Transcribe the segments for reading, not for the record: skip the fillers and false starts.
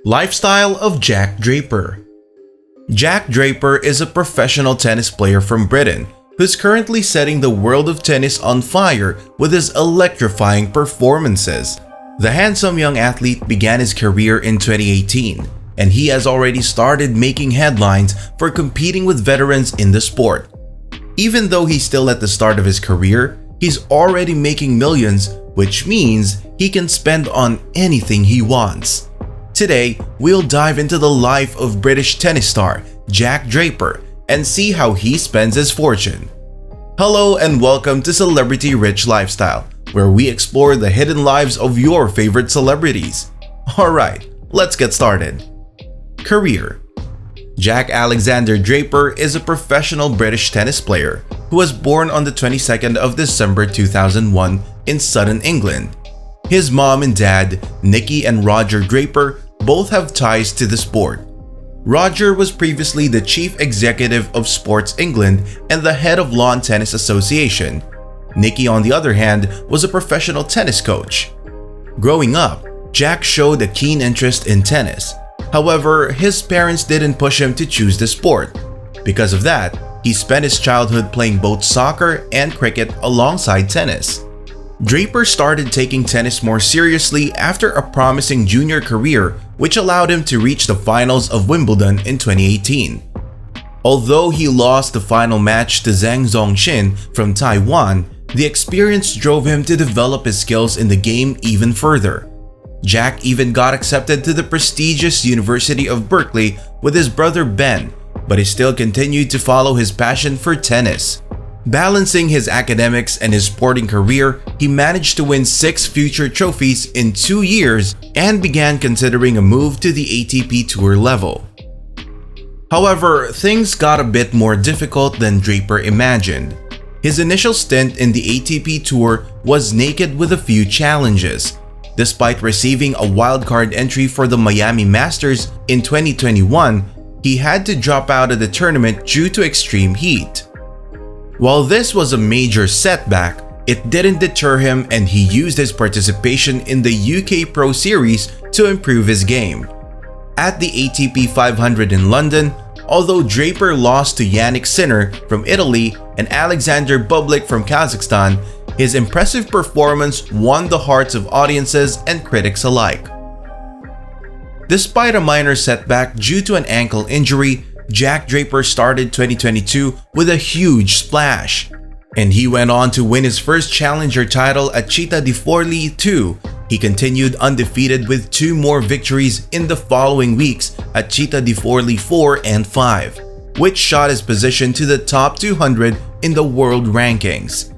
Lifestyle of Jack Drapper. Jack Drapper is a professional tennis player from Britain who's currently setting the world of tennis on fire with his electrifying performances. The handsome young athlete began his career in 2018, and he has already started making headlines for competing with veterans in the sport. Even though he's still at the start of his career, he's already making millions, which means he can spend on anything he wants. Today, we'll dive into the life of British tennis star Jack Drapper and see how he spends his fortune. Hello and welcome to Celebrity Rich Lifestyle, where we explore the hidden lives of your favorite celebrities. Alright, let's get started. Career. Jack Alexander Drapper is a professional British tennis player who was born on the 22nd of December 2001 in Sutton, England. His mom and dad, Nikki and Roger Drapper, both have ties to the sport. Roger was previously the chief executive of Sports England and the head of Lawn Tennis Association. Nikki, on the other hand, was a professional tennis coach. Growing up, Jack showed a keen interest in tennis. However, his parents didn't push him to choose the sport. Because of that, he spent his childhood playing both soccer and cricket alongside tennis. Drapper started taking tennis more seriously after a promising junior career, which allowed him to reach the finals of Wimbledon in 2018. Although he lost the final match to Zhang Zhongxin from Taiwan, the experience drove him to develop his skills in the game even further. Jack even got accepted to the prestigious University of Berkeley with his brother Ben, but he still continued to follow his passion for tennis. Balancing his academics and his sporting career, he managed to win 6 future trophies in 2 years and began considering a move to the ATP Tour level. However, things got a bit more difficult than Drapper imagined. His initial stint in the ATP Tour was naked with a few challenges. Despite receiving a wildcard entry for the Miami Masters in 2021, he had to drop out of the tournament due to extreme heat. While this was a major setback, it didn't deter him and he used his participation in the UK Pro Series to improve his game. At the ATP 500 in London, although Drapper lost to Yannick Sinner from Italy and Alexander Bublik from Kazakhstan, his impressive performance won the hearts of audiences and critics alike. Despite a minor setback due to an ankle injury, Jack Drapper started 2022 with a huge splash, and he went on to win his first challenger title at Città di Forlì 2. He continued undefeated with 2 more victories in the following weeks at Città di Forlì 4 and 5, which shot his position to the top 200 in the world rankings.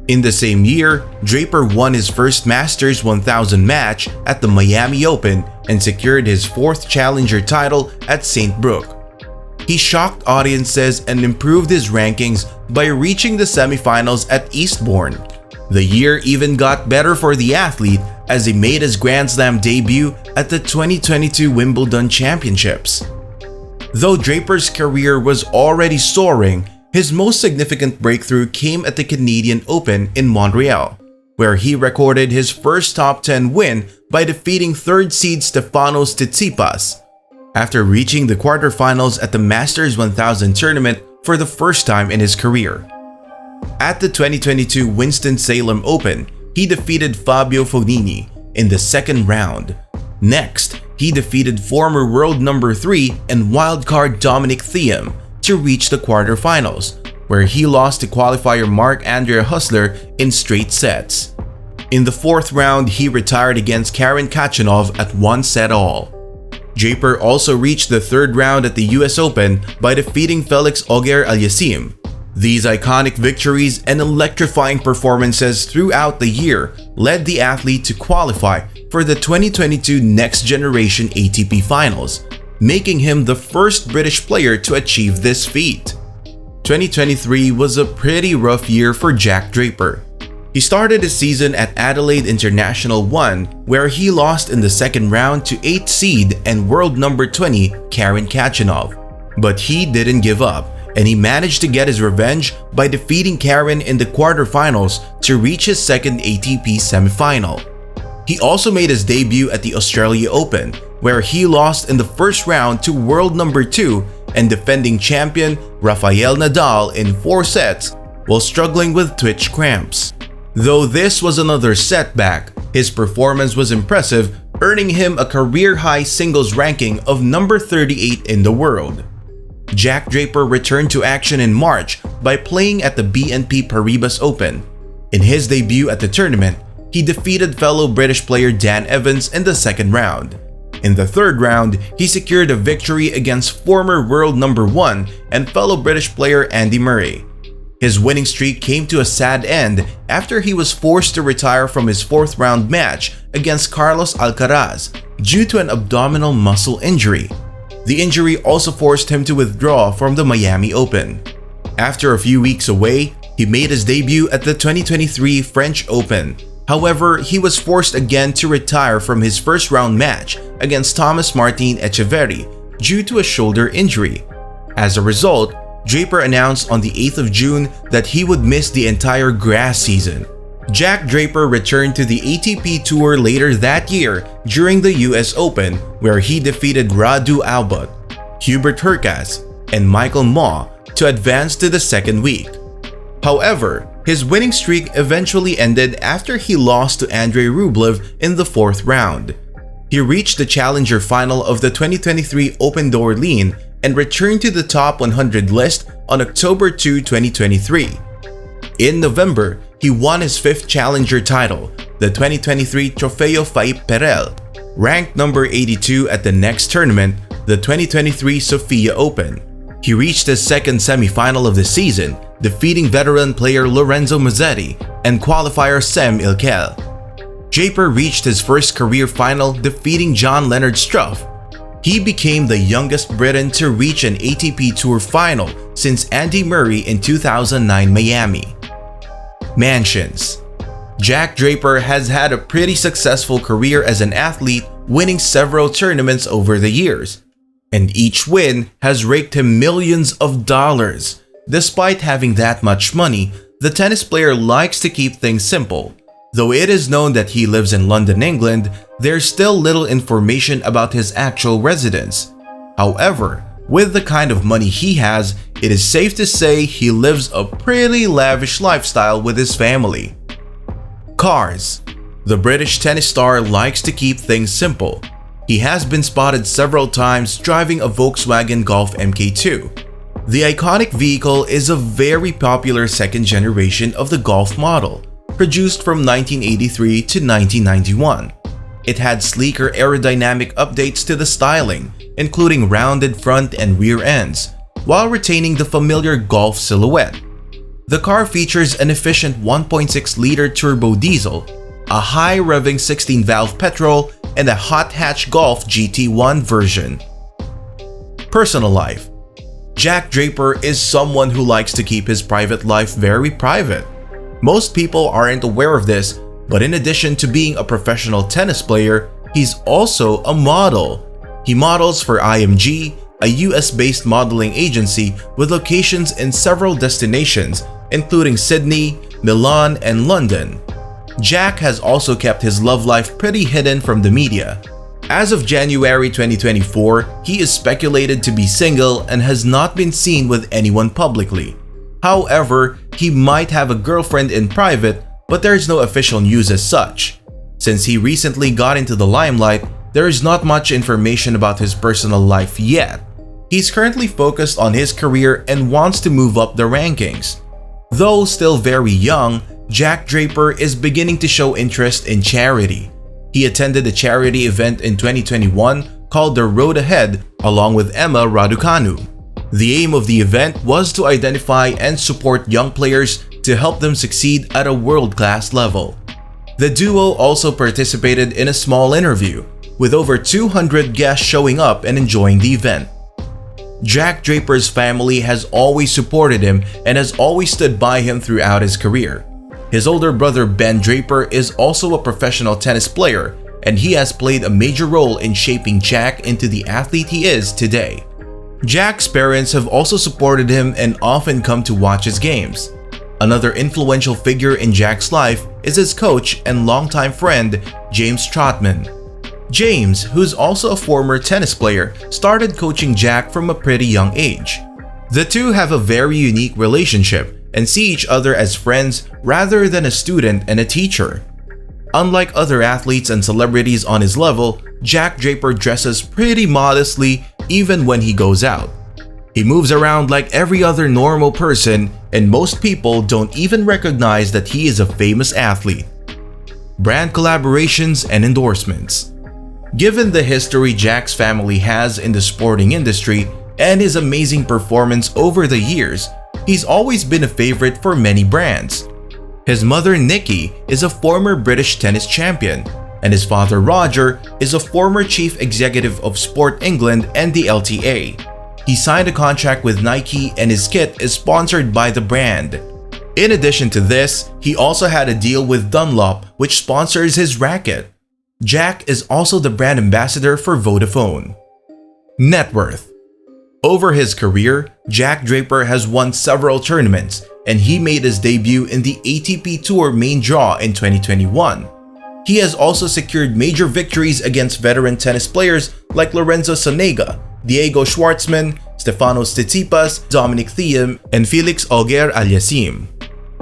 In the same year, Drapper won his first Masters 1000 match at the Miami Open and secured his 4th challenger title at St. Brook. He shocked audiences and improved his rankings by reaching the semifinals at Eastbourne. The year even got better for the athlete as he made his Grand Slam debut at the 2022 Wimbledon Championships. Though Draper's career was already soaring, his most significant breakthrough came at the Canadian Open in Montreal, where he recorded his first top 10 win by defeating 3rd seed Stefanos Tsitsipas, after reaching the quarterfinals at the Masters 1000 tournament for the first time in his career. At the 2022 Winston-Salem Open, he defeated Fabio Fognini in the 2nd round. Next, he defeated former world number 3 and wildcard Dominic Thiem to reach the quarterfinals, where he lost to qualifier Marc-Andre Hussler in straight sets. In the 4th round, he retired against Karen Khachanov at 1-set-all. Drapper also reached the 3rd round at the US Open by defeating Felix Auger-Aliassime. These iconic victories and electrifying performances throughout the year led the athlete to qualify for the 2022 Next Generation ATP Finals, making him the first British player to achieve this feat. 2023 was a pretty rough year for Jack Drapper. He started his season at Adelaide International 1, where he lost in the 2nd round to 8th seed and world number 20 Karen Khachanov. But he didn't give up, and he managed to get his revenge by defeating Karen in the quarterfinals to reach his 2nd ATP semifinal. He also made his debut at the Australia Open, where he lost in the first round to world number 2 and defending champion Rafael Nadal in 4 sets while struggling with twitch cramps. Though this was another setback, his performance was impressive, earning him a career-high singles ranking of number 38 in the world. Jack Drapper returned to action in March by playing at the BNP Paribas Open. In his debut at the tournament, he defeated fellow British player Dan Evans in the second round. In the third round, he secured a victory against former world number 1 and fellow British player Andy Murray. His winning streak came to a sad end after he was forced to retire from his fourth round match against Carlos Alcaraz due to an abdominal muscle injury. The injury also forced him to withdraw from the Miami Open. After a few weeks away, he made his debut at the 2023 French Open. However, he was forced again to retire from his first round match against Thomas Martin Etcheverry due to a shoulder injury. As a result, Draper announced on the 8th of June that he would miss the entire grass season. Jack Drapper returned to the ATP Tour later that year during the US Open, where he defeated Radu Albot, Hubert Hurkacz, and Michael Mmoh to advance to the second week. However, his winning streak eventually ended after he lost to Andrei Rublev in the fourth round. He reached the challenger final of the 2023 Open d'Orléans and returned to the top 100 list on October 2, 2023. In November, he won his fifth challenger title, the 2023 Trofeo Faipe Perel, ranked number 82 at the next tournament, the 2023 Sofia Open. He reached his second semifinal of the season, defeating veteran player Lorenzo Musetti and qualifier Sem Ilkel. Draper reached his first career final, defeating John Leonard Struff. He became the youngest Briton to reach an ATP Tour final since Andy Murray in 2009 Miami. Mansions. Jack Drapper has had a pretty successful career as an athlete, winning several tournaments over the years. And each win has raked him millions of dollars. Despite having that much money, the tennis player likes to keep things simple. Though it is known that he lives in London, England, there's still little information about his actual residence. However, with the kind of money he has, it is safe to say he lives a pretty lavish lifestyle with his family. Cars. The British tennis star likes to keep things simple. He has been spotted several times driving a Volkswagen Golf MK2. The iconic vehicle is a very popular second generation of the Golf model, produced from 1983 to 1991. It had sleeker aerodynamic updates to the styling, including rounded front and rear ends, while retaining the familiar Golf silhouette. The car features an efficient 1.6-liter turbo diesel, a high-revving 16-valve petrol, and a hot hatch Golf GT1 version. Personal life. Jack Drapper is someone who likes to keep his private life very private. Most people aren't aware of this, but in addition to being a professional tennis player, he's also a model. He models for IMG, a US-based modeling agency with locations in several destinations, including Sydney, Milan, and London. Jack has also kept his love life pretty hidden from the media. As of January 2024, he is speculated to be single and has not been seen with anyone publicly. However, he might have a girlfriend in private, but there is no official news as such. Since he recently got into the limelight, there is not much information about his personal life yet. He's currently focused on his career and wants to move up the rankings. Though still very young, Jack Drapper is beginning to show interest in charity. He attended a charity event in 2021 called The Road Ahead along with Emma Raducanu. The aim of the event was to identify and support young players to help them succeed at a world-class level. The duo also participated in a small interview, with over 200 guests showing up and enjoying the event. Jack Draper's family has always supported him and has always stood by him throughout his career. His older brother Ben Draper is also a professional tennis player, and he has played a major role in shaping Jack into the athlete he is today. Jack's parents have also supported him and often come to watch his games. Another influential figure in Jack's life is his coach and longtime friend, James Trotman. James, who's also a former tennis player, started coaching Jack from a pretty young age. The two have a very unique relationship and see each other as friends rather than a student and a teacher. Unlike other athletes and celebrities on his level, Jack Drapper dresses pretty modestly even when he goes out. He moves around like every other normal person, and most people don't even recognize that he is a famous athlete. Brand collaborations and endorsements. Given the history Jack's family has in the sporting industry and his amazing performance over the years, he's always been a favorite for many brands. His mother Nikki is a former British tennis champion, and his father Roger is a former chief executive of Sport England and the LTA. He signed a contract with Nike and his kit is sponsored by the brand. In addition to this, he also had a deal with Dunlop, which sponsors his racket. Jack is also the brand ambassador for Vodafone. Net worth. Over his career, Jack Drapper has won several tournaments, and he made his debut in the ATP Tour main draw in 2021. He has also secured major victories against veteran tennis players like Lorenzo Sonega, Diego Schwartzman, Stefanos Tsitsipas, Dominic Thiem, and Felix Auger-Aliassime.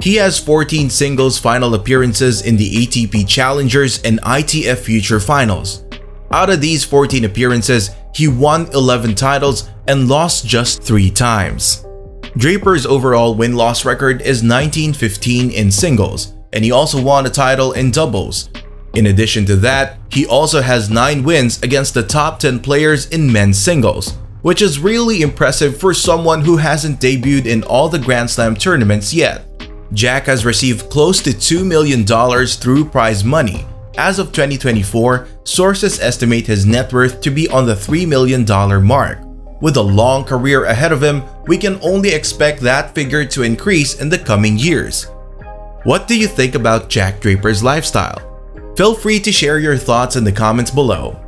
He has 14 singles final appearances in the ATP Challengers and ITF Future Finals. Out of these 14 appearances, he won 11 titles and lost just 3 times. Draper's overall win-loss record is 19-15 in singles, and he also won a title in doubles. In addition to that, he also has 9 wins against the top 10 players in men's singles, which is really impressive for someone who hasn't debuted in all the Grand Slam tournaments yet. Jack has received close to $2 million through prize money. As of 2024, sources estimate his net worth to be on the $3 million mark. With a long career ahead of him, we can only expect that figure to increase in the coming years. What do you think about Jack Draper's lifestyle? Feel free to share your thoughts in the comments below.